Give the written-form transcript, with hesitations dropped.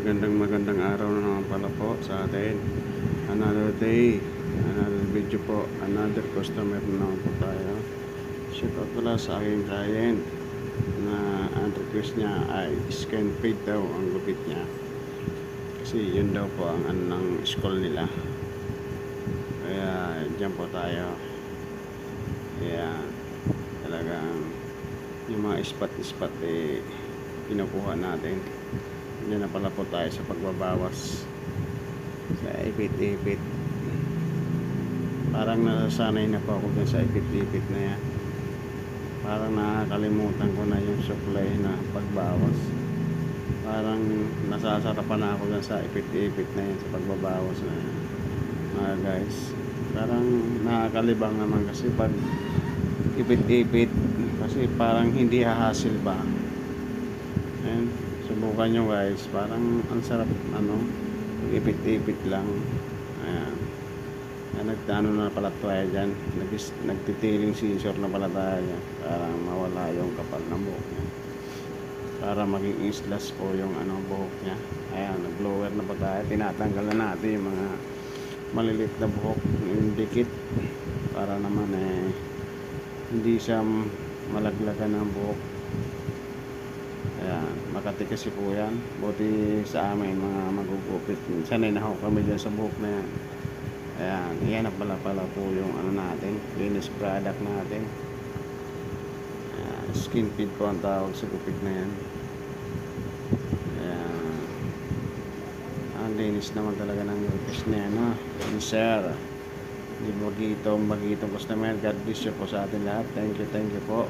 Magandang araw na naman pala po sa atin. Another day, another video po, another customer na naman po tayo. Shout out pala sa aking client na ang request niya ay skin fade daw ang gupit niya. Kasi yun daw po ang ng school nila. Kaya dyan po tayo. Kaya talagang yung mga spot kinukuha natin. Diyan na pala po tayo sa pagbabawas sa ipit-ipit. Parang nasasanay na po ako dyan sa ipit-ipit na yan. Parang nakakalimutan ko na yung supply na pagbawas. Parang nasasarapan na ako dyan sa ipit-ipit na yan, sa pagbabawas na yan, mga guys. Parang nakakalibang naman kasi pag ipit-ipit, kasi parang hindi hahasil ba. And subukan nyo guys, parang ang sarap ipit-ipit lang. Ayan, nagtano na pala tayo dyan, nagtitiling scissor na pala tayo dyan para mawala yung kapal ng buhok niya, para maging islas po yung buhok niya. Ayan, nag-blower na pa tayo, tinatanggal na natin yung mga maliliit na buhok, yung dikit, para naman hindi siya malaglagan ng buhok. Ayan, Makati kasi po yan. Buti sa amin mga magugupit, sanay na ako kami dyan sa buhok na yan. Ayan, yan na pala po yung natin, linis product natin. Ayan, skin feed po ang tawag sa gupit na yan. Ayan, ang linis naman talaga ng gupit na yan, ha? And sir, hindi magitong customer. God bless you po sa atin lahat. Thank you po.